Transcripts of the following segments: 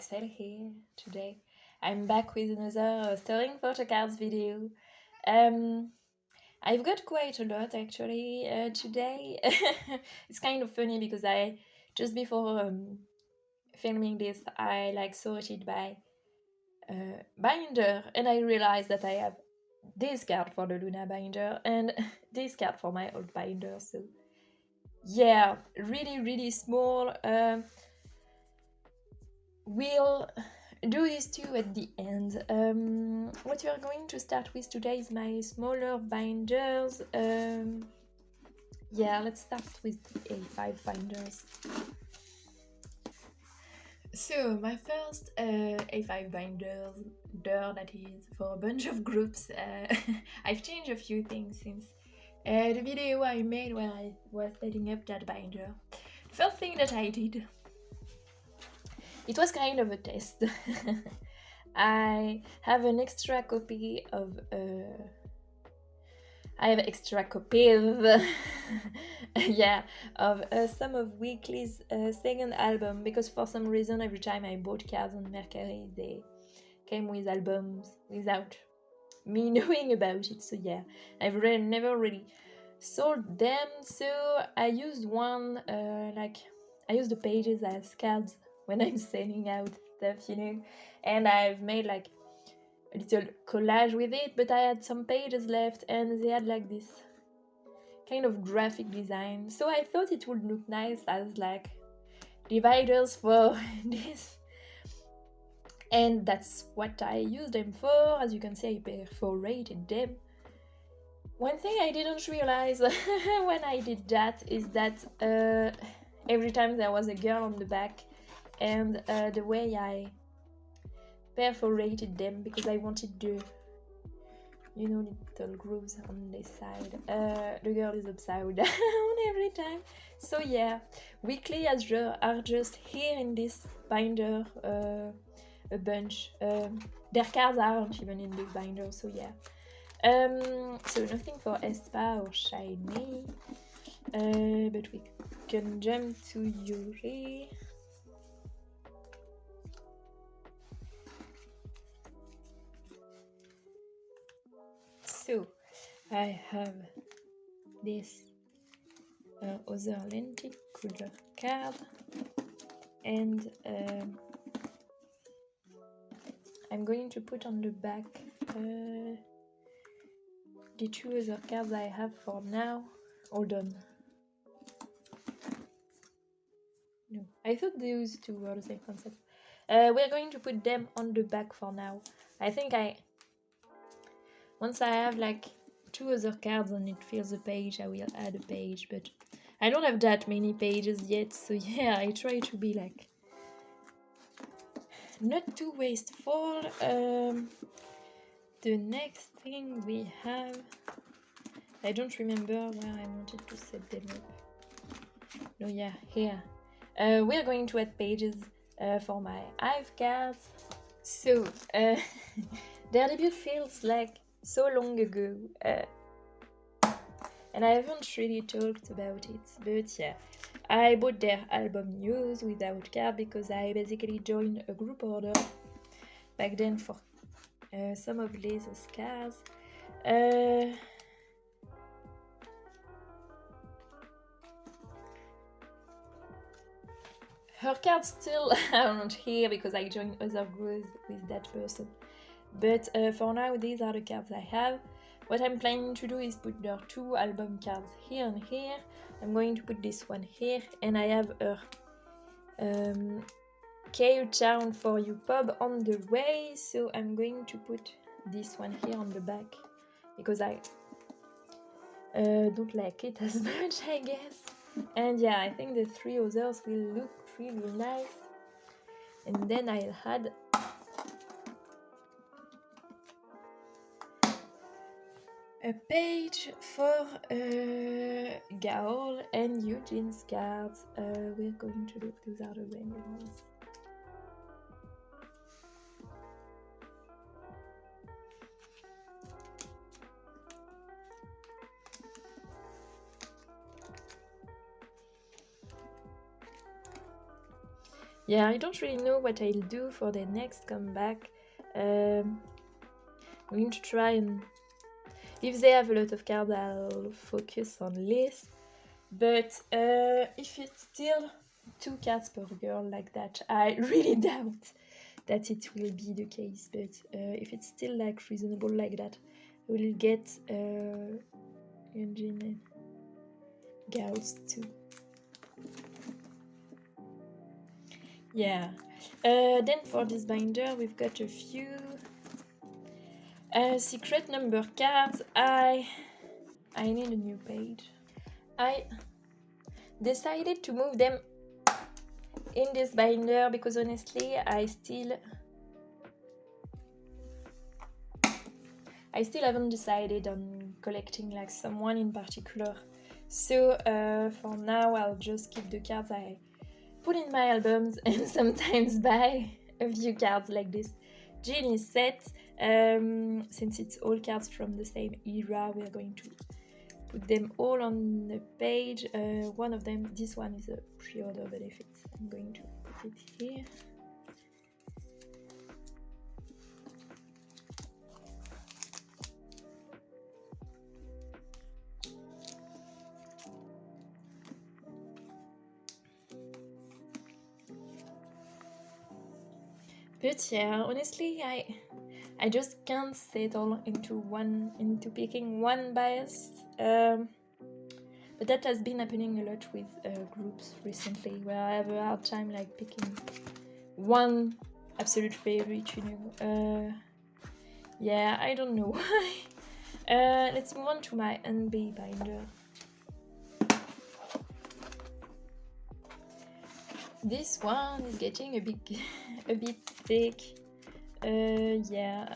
Axel here today. I'm back with another storing photocards video. I've got quite a lot actually today. It's kind of funny because I just before filming this I sorted by binder, and I realized that I have this card for the Luna binder and this card for my old binder. So yeah, really small. We'll do these two at the end. What we are going to start with today is my smaller binders. Yeah, let's start with the A5 binders. So my first A5 binder, that is for a bunch of groups. I've changed a few things since the video I made where I was setting up that binder. The first thing that I did, it was kind of a test. I have an extra copy of yeah, of some of Weekly's second album, because for some reason every time I bought cards on Mercari they came with albums without me knowing about it. So yeah, I've never really sold them, so I used one I use the pages as cards when I'm sending out stuff, and I've made like a little collage with it, but I had some pages left and they had like this kind of graphic design, so I thought it would look nice as like dividers for this, and that's what I used them for. As you can see, I perforated them. One thing I didn't realize when I did that is that every time there was a girl on the back, and the way I perforated them, because I wanted the little grooves on this side, the girl is upside down every time. So yeah, Weekly are just here in this binder a bunch. Their cards aren't even in this binder, so yeah. So nothing for Espa or Shiny, but we can jump to Yuri. So I have this other lenticular card, and I'm going to put on the back the two other cards I have for now. Hold on. No, I thought those two were the same concept. We're going to put them on the back for now. I think once I have like two other cards and it fills a page, I will add a page, but I don't have that many pages yet, so yeah, I try to be like not too wasteful. The next thing we have, I don't remember where I wanted to set them up. No, yeah, here. We're going to add pages for my Hive cards. So, their debut feels like so long ago, and I haven't really talked about it, but yeah, I bought their album news without card because I basically joined a group order back then for some of Lisa's cards. Her cards still aren't here because I joined other groups with that person. But for now, these are the cards I have. What I'm planning to do is put their two album cards here and here. I'm going to put this one here, and I have a Cape Town for You pub on the way, so I'm going to put this one here on the back because I don't like it as much, I guess. And yeah, I think the three others will look really nice. And then I'll add a page for Gaol and Eugene's cards. We're going to look, those are the random ones. Yeah, I don't really know what I'll do for the next comeback. I'm going to try and... If they have a lot of cards, I'll focus on less. But if it's still 2 cards per girl like that, I really doubt that it will be the case. But if it's still like reasonable like that, I will get Eugene and Gauss too. Yeah. Then for this binder, we've got a few secret number cards. I need a new page. I decided to move them in this binder because honestly I still haven't decided on collecting like someone in particular. So for now I'll just keep the cards I put in my albums and sometimes buy a few cards like this genie set. Since it's all cards from the same era, we're going to put them all on the page. One of them, this one is a pre-order benefit. I'm going to put it here. But yeah, honestly, I just can't settle into picking one bias. But that has been happening a lot with groups recently, where I have a hard time like picking one absolute favorite, you know. Yeah, I don't know why. Let's move on to my NB binder. This one is getting a bit thick. Yeah.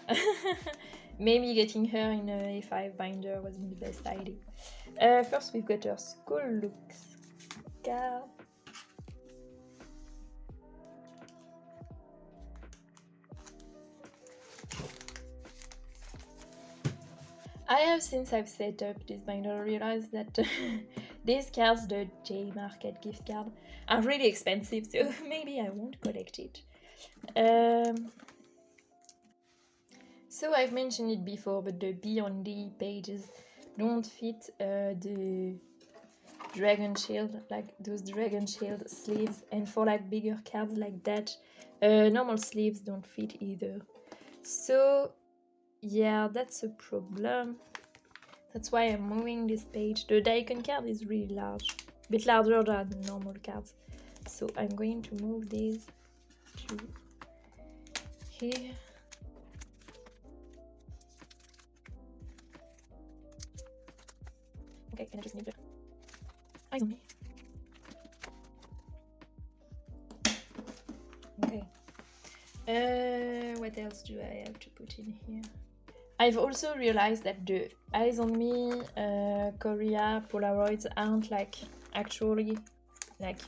Maybe getting her in a A5 binder wasn't the best idea. First we've got her Skull Looks card. I have, since I've set up this binder, realized that these cards, the J Market gift card, are really expensive, so maybe I won't collect it. So I've mentioned it before, but the B on D pages don't fit the dragon shield, like those dragon shield sleeves, and for like bigger cards like that, normal sleeves don't fit either. So yeah, that's a problem. That's why I'm moving this page. The Daikon card is really large, a bit larger than normal cards. So I'm going to move these to here. Okay, and I just need the eyes on me. Okay. What else do I have to put in here? I've also realized that the Eyes on Me Korea Polaroids aren't like actually like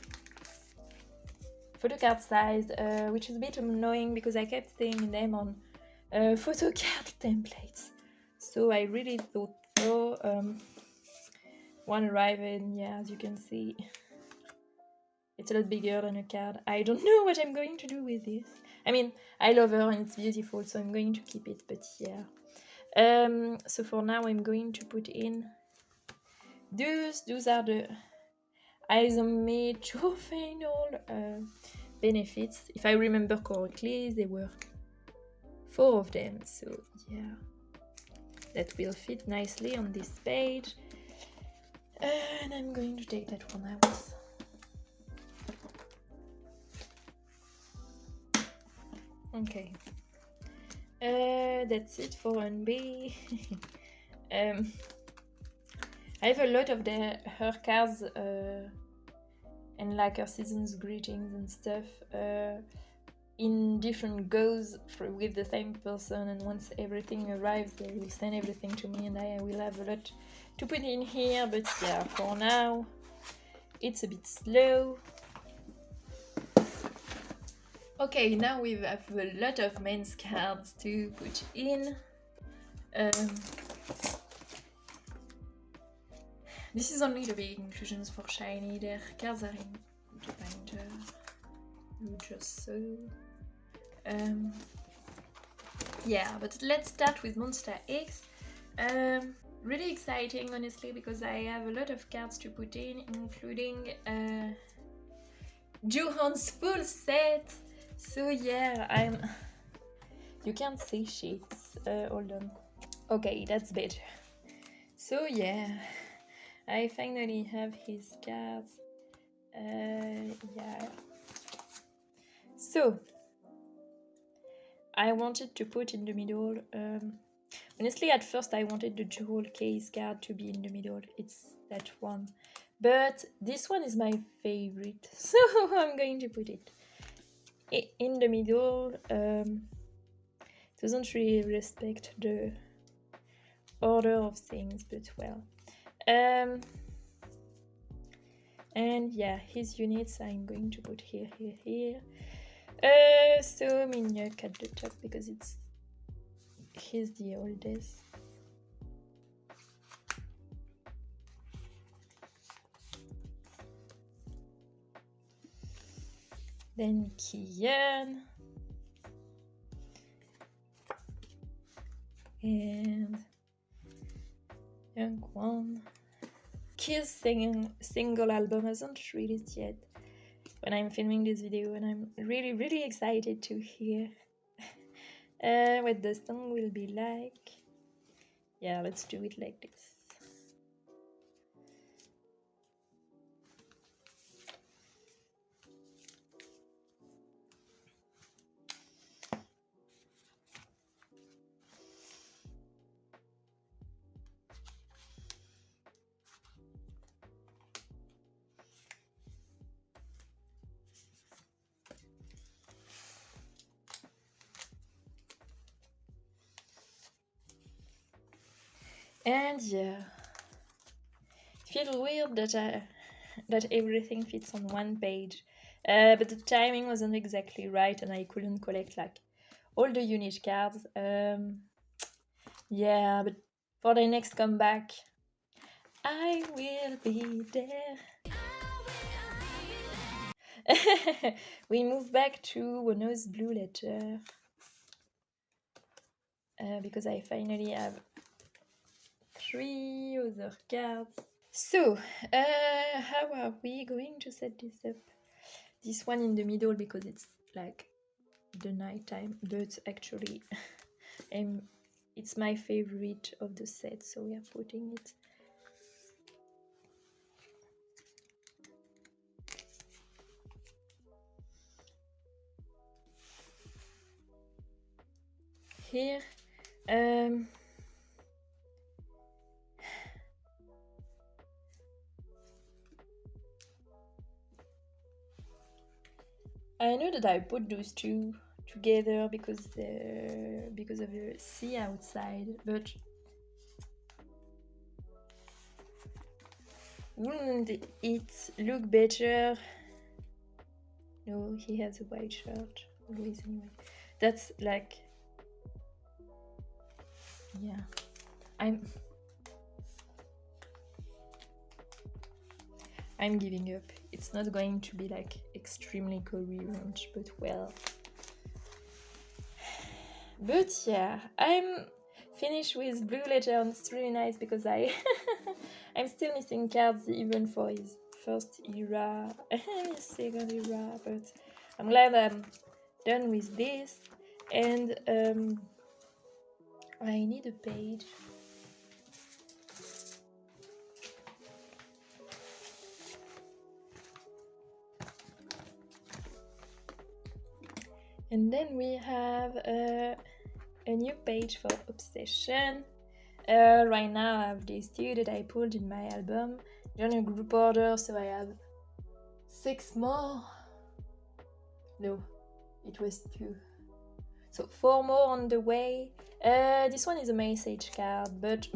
photocard size, which is a bit annoying because I kept seeing them on photocard templates. So I really thought so. One arrived and yeah, as you can see, it's a lot bigger than a card. I don't know what I'm going to do with this. I mean, I love her and it's beautiful, so I'm going to keep it, but yeah. So for now I'm going to put in those are the Eyes on Me final benefits. If I remember correctly, there were 4 of them, so yeah, that will fit nicely on this page. And I'm going to take that one out. Okay. That's it for NB. I have a lot of her cards and like her season's greetings and stuff in different goes with the same person, and once everything arrives they will send everything to me and I will have a lot to put in here, but yeah, for now it's a bit slow. Okay, now we have a lot of men's cards to put in. This is only the big inclusions for Shiny. Their cards are in the binder. you just saw. Yeah, but let's start with Monster X. Really exciting, honestly, because I have a lot of cards to put in, including Johan's full set. So yeah, you can't see sheets. Hold on. Okay, that's better. So yeah, I finally have his cards. Yeah. So I wanted to put in the middle. Honestly, at first I wanted the jewel case card to be in the middle. It's that one. But this one is my favorite. So I'm going to put it in the middle. Doesn't really respect the order of things, but well. And yeah, his units I'm going to put here. So Minyak at the top because he's the oldest. Then Kian. And Young Kwan. His single album hasn't released yet when I'm filming this video, and I'm really excited to hear what the song will be like. Yeah, let's do it like this. And yeah, it feels weird that everything fits on one page, but the timing wasn't exactly right, and I couldn't collect like all the unit cards. Yeah, but for the next comeback, I will be there. We move back to Wono's Blue Letter because I finally have 3 other cards. So, how are we going to set this up? This one in the middle because it's like the night time, but actually it's my favorite of the set, so we are putting it here. I know that I put those two together because of the sea outside, but wouldn't it look better? No, he has a white shirt always anyway. That's like, yeah, I'm giving up. It's not going to be like extremely coherent, but well. But yeah, I'm finished with Blue Letter, and it's really nice because I'm still missing cards even for his first era and his second era, but I'm glad I'm done with this. And I need a page. And then we have a new page for Obsession. Right now I have these 2 that I pulled in my album. They're in a group order, so I have 6 more. No, it was 2. So 4 more on the way. This one is a message card, but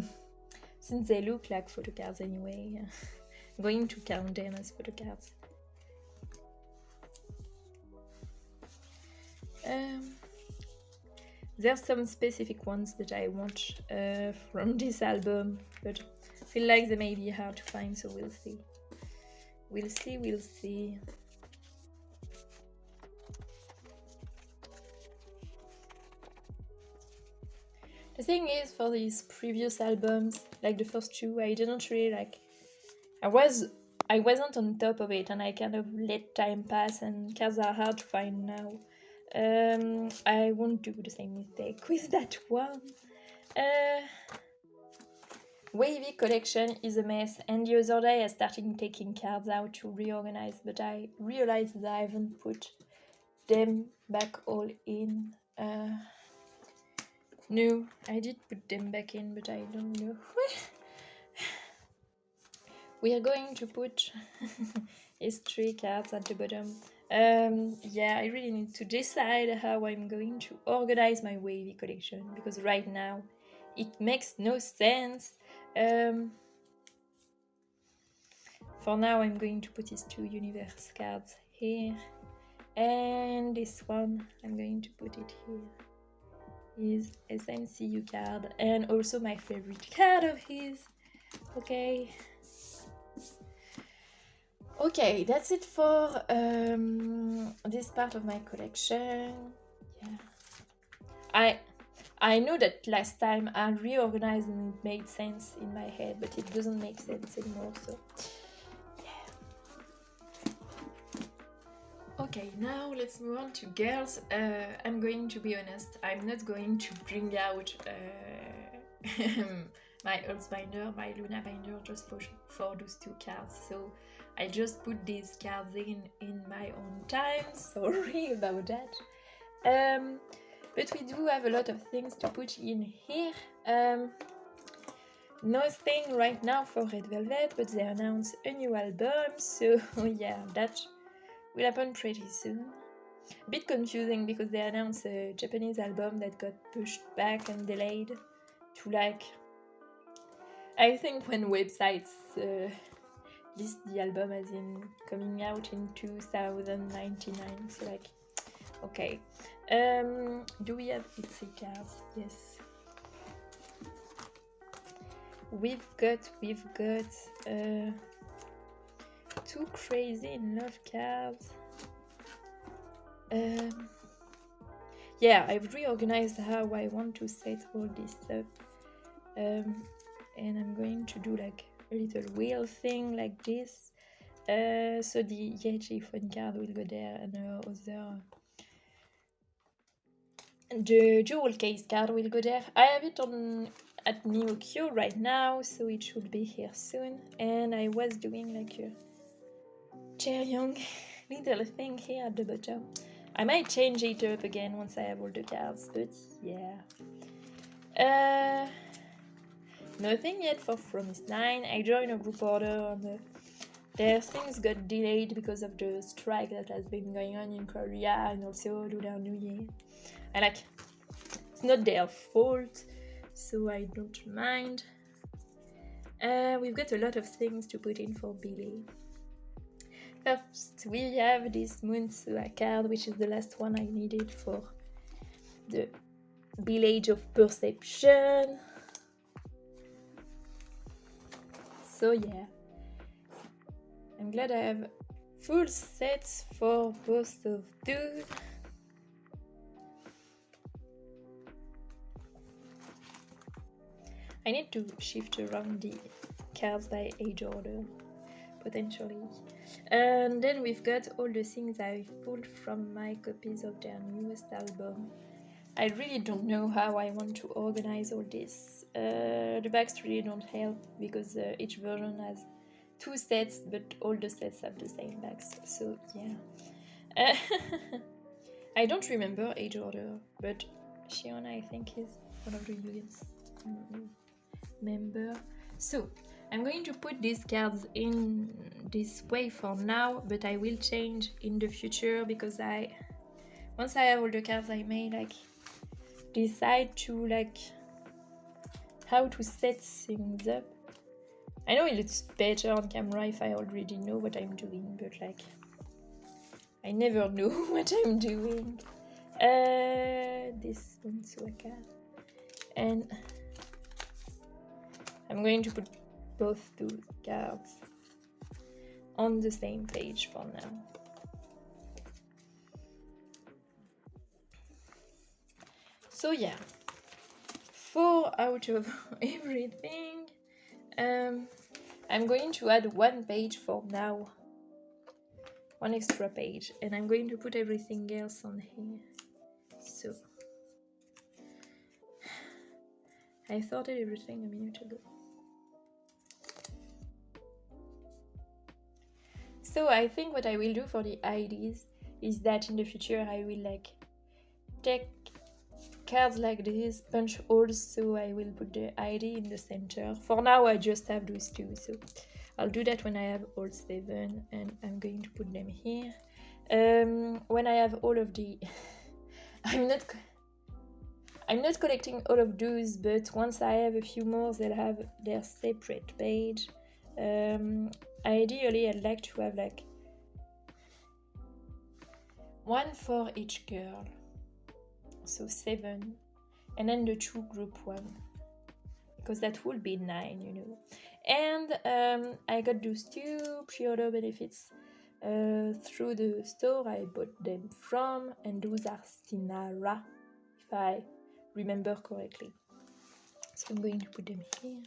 since they look like photo cards anyway, I'm going to count them as photo cards. There's some specific ones that I want from this album, but I feel like they may be hard to find, so we'll see. We'll see. The thing is, for these previous albums, like the first two, I didn't really like. I wasn't on top of it, and I kind of let time pass, and cards are hard to find now. I won't do the same mistake with that one. WayV collection is a mess, and the other day I started taking cards out to reorganize, but I realized that I haven't put them back all in. No, I did put them back in, but I don't know. We are going to put history cards at the bottom. Yeah, I really need to decide how I'm going to organize my WayV collection, because right now it makes no sense. For now, I'm going to put these two universe cards here, and this one, I'm going to put it here. Is SMCU card, and also my favorite card of his. Okay. Okay, that's it for this part of my collection. Yeah. I know that last time I reorganized and it made sense in my head, but it doesn't make sense anymore, so yeah. Okay, now let's move on to girls. I'm going to be honest, I'm not going to bring out my Earth binder, my Luna binder, just for those two cards. So I just put these cards in my own time. Sorry about that. But we do have a lot of things to put in here. Nothing right now for Red Velvet, but they announced a new album, so yeah, that will happen pretty soon. A bit confusing because they announced a Japanese album that got pushed back and delayed to like, I think when websites list the album as in coming out in 2099, so like, okay. Do we have Etsy cards? Yes. We've got two crazy in love cards. Yeah, I've reorganized how I want to set all this up. And I'm going to do like a little wheel thing like this. So the Yeji phone card will go there, and the jewel case card will go there. I have it on at Miyokyo right now, so it should be here soon. And I was doing like a Chaeryeong little thing here at the bottom. I might change it up again once I have all the cards, but yeah. Nothing yet for Promise 9. I joined a group order and their things got delayed because of the strike that has been going on in Korea and also Lunar New Year. And like, it's not their fault, so I don't mind. We've got a lot of things to put in for Billlie. First, we have this Moonsua card, which is the last one I needed for the Village of Perception. So yeah, I'm glad I have full sets for both of those. I need to shift around the cards by age order, potentially. And then we've got all the things I've pulled from my copies of their newest album. I really don't know how I want to organize all this. The backs really don't help because each version has two sets, but all the sets have the same backs. So yeah. I don't remember age order, but Shiona I think is one of the units member. So I'm going to put these cards in this way for now, but I will change in the future because once I have all the cards I may like decide to like how to set things up. I know it looks better on camera if I already know what I'm doing, but like I never know what I'm doing. This one's a card, and I'm going to put both those cards on the same page for now. So yeah, 4 out of everything. I'm going to add 1 page for now. 1 extra page. And I'm going to put everything else on here. So. I started everything a minute ago. So I think what I will do for the IDs is that in the future I will like take cards like this, punch holes, so I will put the ID in the center. For now I just have those 2, so I'll do that when I have all 7, and I'm going to put them here. When I have all of the I'm not collecting all of those, but once I have a few more, they'll have their separate page. Ideally, I'd like to have like 1 for each girl, so 7, and then the 2 group 1, because that would be 9, you know. And I got those 2 pre-order benefits through the store I bought them from, and those are Sinara, if I remember correctly. So I'm going to put them here.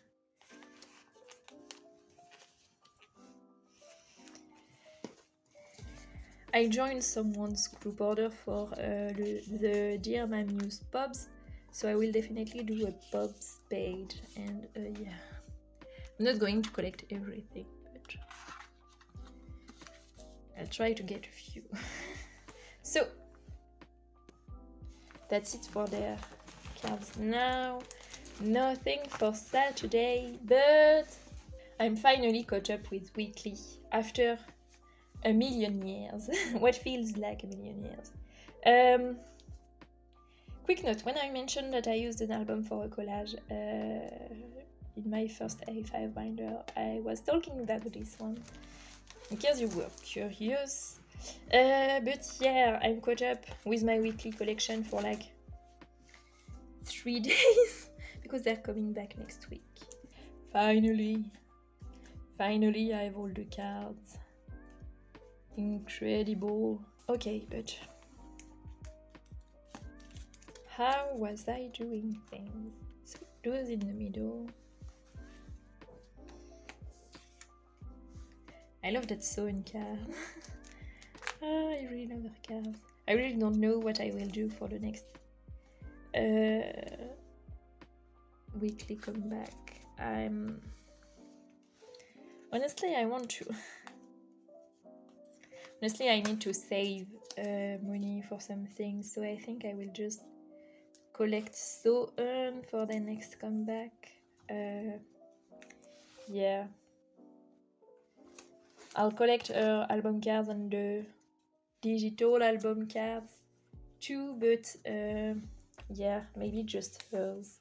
I joined someone's group order for the Dear Mom News pubs, so I will definitely do a pubs page, and yeah. I'm not going to collect everything, but I'll try to get a few. So, that's it for their cards now. Nothing for Saturday, but I'm finally caught up with weekly after a million years. What feels like a million years. Quick note, when I mentioned that I used an album for a collage in my first A5 binder, I was talking about this one, in case you were curious. But yeah, I'm caught up with my weekly collection for like 3 days, because they're coming back next week. Finally, I have all the cards. Incredible. Okay, but how was I doing things? So those in the middle. I love that sewing card. I really love her cards. I really don't know what I will do for the next weekly comeback. Honestly, I want to. Honestly, I need to save money for some things, so I think I will just collect sewn for the next comeback. Yeah. I'll collect her album cards and the digital album cards too, but yeah, maybe just hers.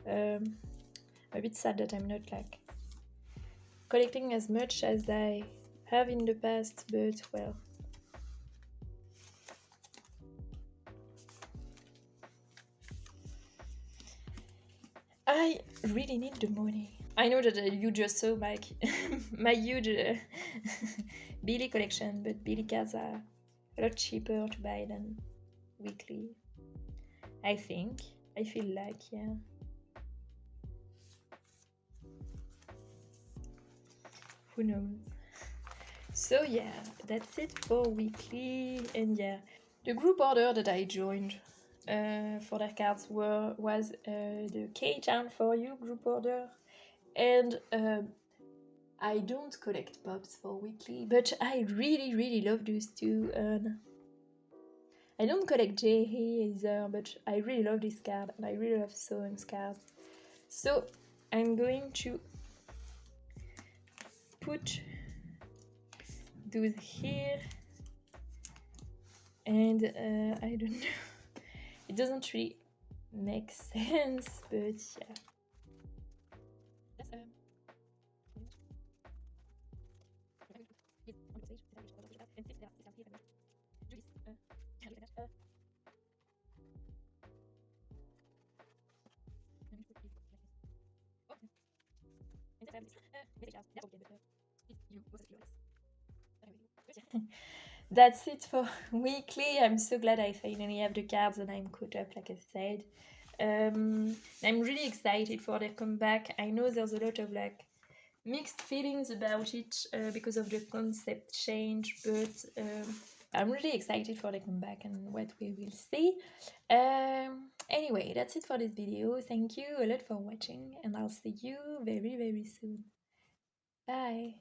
I'm a bit sad that I'm not like collecting as much as I have in the past, but well. I really need the money. I know that you just saw my huge Billlie collection, but Billlie cards are a lot cheaper to buy than weekly. I think. I feel like, yeah. Who knows? So yeah, that's it for weekly, and yeah. The group order that I joined for their cards was the K-Town for You group order, and I don't collect pops for weekly, but I really love those 2. I don't collect J.A. either, but I really love this card, and I really love Soam's card. So I'm going to put those here, and I don't know. It doesn't really make sense, but yeah. That's it for weekly. I'm so glad I finally have the cards and I'm caught up, like I said. I'm really excited for their comeback. I know there's a lot of like mixed feelings about it because of the concept change, but I'm really excited for the comeback and what we will see. Anyway, that's it for this video. Thank you a lot for watching, and I'll see you very, very soon. Bye.